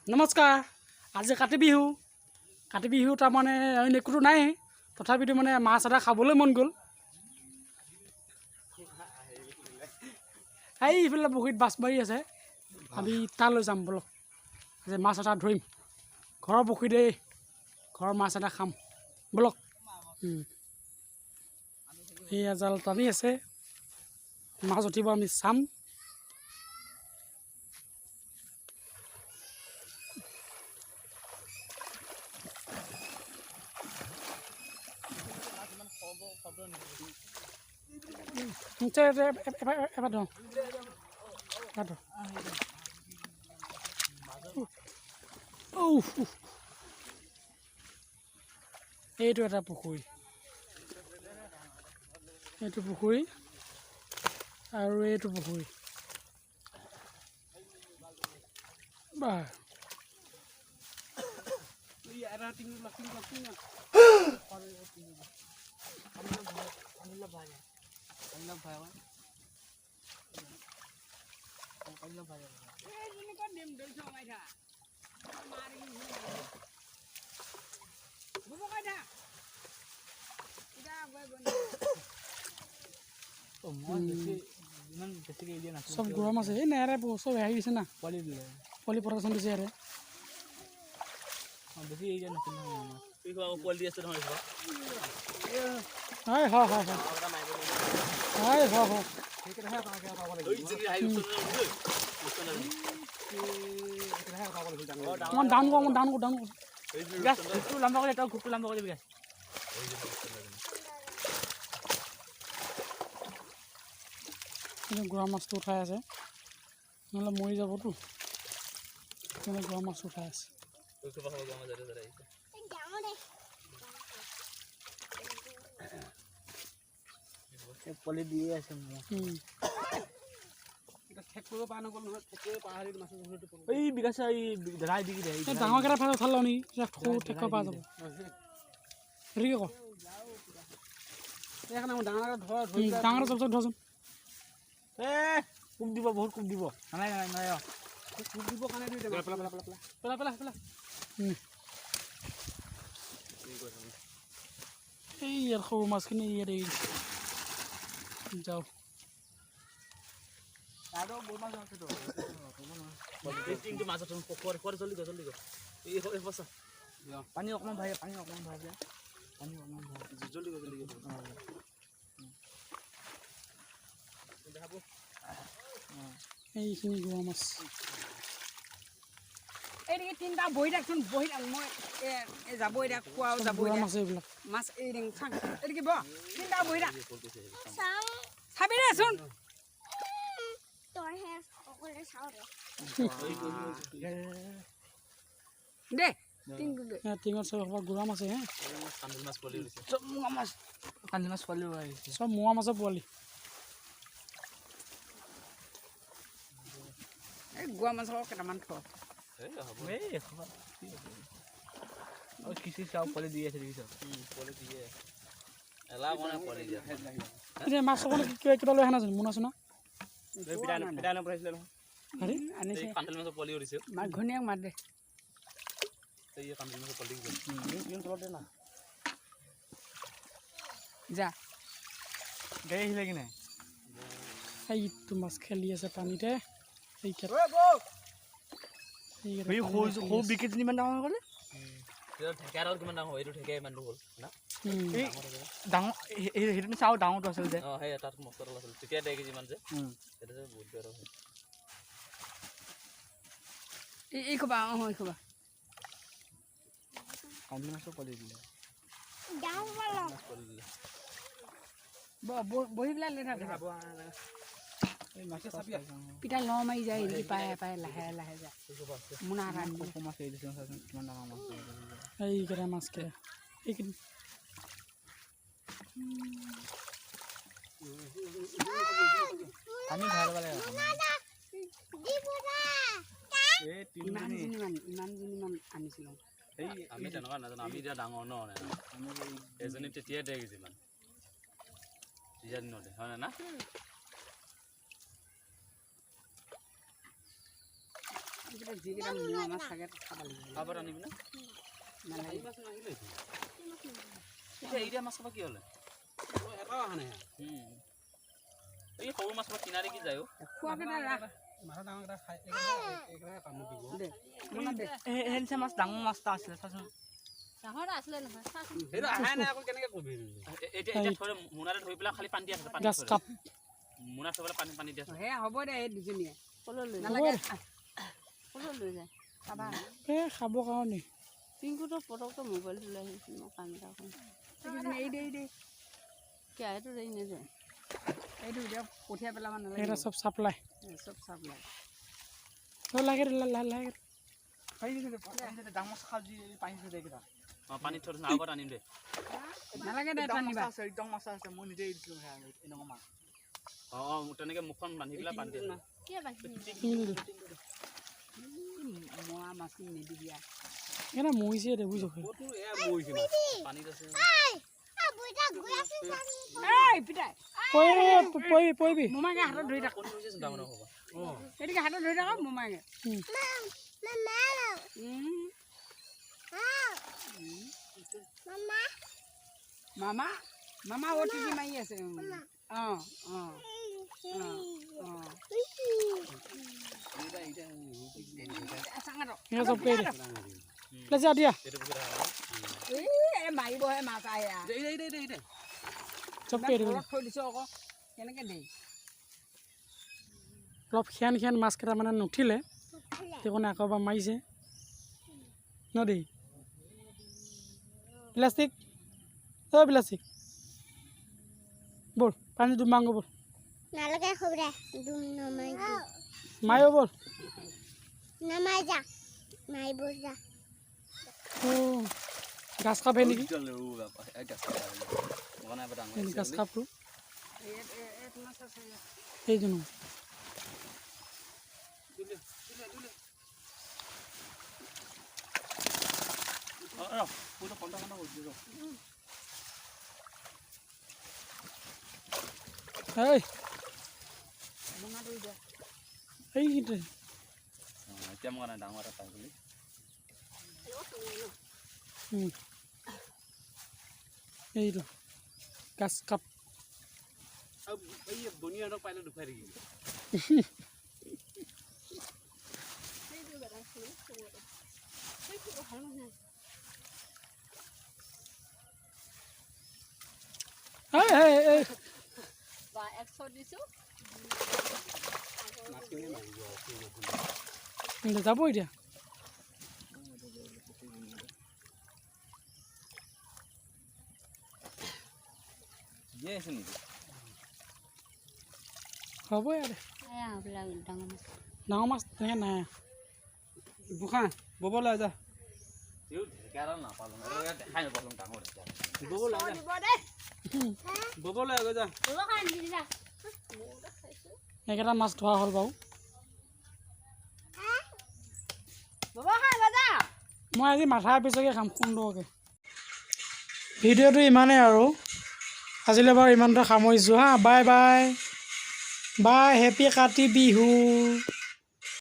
নমস্কাৰ। আজি কাতি বিহু তাৰমানে একোতো নাই, তথাপিতো মানে মাছ এটা খাবলৈ মন গ'ল। এইফালে পুখুৰীত মাছ মাৰি আছে, আমি তালৈ যাম বলক। আজি মাছ এটা ধৰিম, ঘৰৰ পুখুৰীতে ঘৰৰ মাছ এটা খাম বলক। এই জাল টানি আছে, মাছ উঠিব, আমি চাম। এবাৰ ধৰ এইটো এটা পুখুৰী, এইটো পুখুৰী আৰু এইটো পুখুৰী। বাহ, চব গৰম আছে। এই নেৰে চব হেৰি দিছে না, পোৱালি প্ৰডাকশ্যন দিছে ইয়াৰে। গুড়া মাছটো উঠাই আছে, নহ'লে মৰি যাবতো। গুড়া মাছ উঠাই আছে। পোৱালি দিয়ে আছে ডাঙৰকেইটা ফালে উঠাল নি, সৰু ঠেক পৰা যাব। হেৰিকে ক, ডাঙৰ চবচে ধৰচোন। কোব দিব, বহুত কোব দিব। এই ইয়াৰ সৰু মাছখিনি ইয়াত এৰি যাওঁ। পানী অকণমান ভাই, পানী অকণমান ভাই, এইখিনি গুড়া মাছ। এইদিকে তিনিটা বহি থাকচোন, বহি থাক। মই যাব এতিয়া, খোৱাও যাব গুড়া মাছ এইবিলাক। মাছ এৰি দিম, চাং এদিকে ব তিনিটা বহি থাক, চাবি দেচোন। দে টিঙত চব গুড়া মাছে হে, চব মোৱা মাছ, কান্দি মাছ পোৱালি আহিছে, চব মোৱা মাছৰ পোৱালি। এই গোৱা মাছৰ কেইটামান থ। কিছু চাওঁ পোৱালি দি আছে, দেখিছ? এতিয়া মাছ অকণ কিবা লৈ আহা নাজানো, মোনা চোনা মাক ঘনীয়াক মাত দে। যা গাড়ী আহিলে কি নাই? এইটো মাছ খেলি আছে পানীতে। সৰু বিকেটজনী ইমান ডাঙৰ হ'লে, ডাঙৰ সেইটো চাওঁ, ডাঙৰটো আছিল যে এই খবা, এই খবা কান্দি মাছৰ পোৱালি দিলে। বহি পেলাই লৈ থাক, পিঠা ল মাৰি যায়, এৰি পাই পাই লাহে লাহে যায়। মোনা মাছ এৰি দিছে, কিমান ডাঙৰ মাছ। এইকেইটা মাছকেইটা এইকেইদিন আমি ভাল পালে ইমানজনীমান আনিছিলোঁ। আমি তেনেকুৱা নাজানো, আমি এতিয়া ডাঙৰ ন, এজনী তেতিয়াই দে যিমান তেতিয়া দিনতে হয় না। যিকেইটা মোৱা মাছ থাকে খাব লাগিব খাব আনিবি না নালাগে মাছ নাহিলে এতিয়া এতিয়া মাছ খাব কি হ'লে এটাও অহা নাই এই সৰু মাছ কিনা দেখি যায় খোৱাকেইটা ৰাখ মাছ ডাঙৰকেইটা খাই এইকেইটাহে কামত দিব দে দে হেৰিছে মাছ ডাঙৰ মাছ এটা আছিলে চাচোন ডাঙৰ আছিলে নহয় চাচোন সেইটো আহাই নাই আকৌ কেনেকৈ কবি এতিয়া এতিয়া থৈ মোনাৰে ধৰি পেলাই খালি পানী দি আছে পানী গাছ কাপ মোনা থৈ পেলাই পানী দি আছে হে হ'ব দে এই দুজনীয়ে কলৈ লৈ নালাগে কলৈ লৈ যায় খাবা এই খাব কাৰণে পিংকুটো পটককৈ মোবাইলটো লৈ আহিছিল মই কাম এটা কৰিম এই দে এই দে কিয় এইটো দেৰি নাযায় এইটো এতিয়া কঠিয়া পেলাব নালাগে এইকেইটা চব চাপ্লাই চব চাপ লাগে লাগে লাগে ডাঙৰ মাছ খাওঁ যি পানী থৈ এইকেইটা পানীত থৈ দিছোঁ আগত আনিম দে নালাগে দে একদম টানিবা মাছ আছে একদম মাছ আছে মই নিজে দিছিলোঁ এনেকুৱা মাছ তেনেকৈ মুখখন বান্ধি পেলাই পানী দি আছে কিয় বাকী মোৱা মাছখিনি নিদিবি এইকেইটা মৰিছে দে বুজিছ ক'তো এয়া মৰিছে মাছ পানীত আছে এই পিতাই পৰিবি মোমাইকে হাতত ধৰি থাক কণী হৈছেচোন ডাঙৰ ডাঙৰ হ'ব সেইটোকে হাতত ধৰি থাকক মোমাইকে মামা মামা অ' টিপি মাৰি আছে অঁ অঁ এই চব কৰি দে যা দিয়া এইটো পিছত এই মাৰিবহে মাছ আহে চব কৰি দিব থৈ দিছোঁ আকৌ কেনেকৈ দেই অলপ খিয়ান মাছ কেইটা মানে নুঠিলে সেইকাৰণে আকৌ এবাৰ মাৰিছে ন দেই প্লাষ্টিক প্লাষ্টিক বল পানী ডুব মাংগ বল নালাগে খবৰে দুম নমাই মাৰিব বল নমাই যা মাৰিব যা গাছ কাপে নেকি গাছ কাপটো এই জন্য এতিয়া মোৰ কাৰণে ডাঙৰ এটা পাই বুলি এইটো গাছ কাপ এই বনিয়াহঁতক পাইলে দুখাই থাকিবি বা 100 দিছোঁ যাব এতিয়া হ'ব ইয়াতে ডাঙৰ মাছ তেনেকৈ নাই বোখা ববলৈ যা ববলৈ আগৈ যা এইকেইটা মাছ ধৰা হ'ল বাৰু মই আজি মাথা পিছকে খাম সুন্দৰকৈ ভিডিঅ'টো ইমানেই আৰু আজিলৈ বাৰু ইমানতে সামৰিছোঁ হা bye bye bye happy Kati Bihu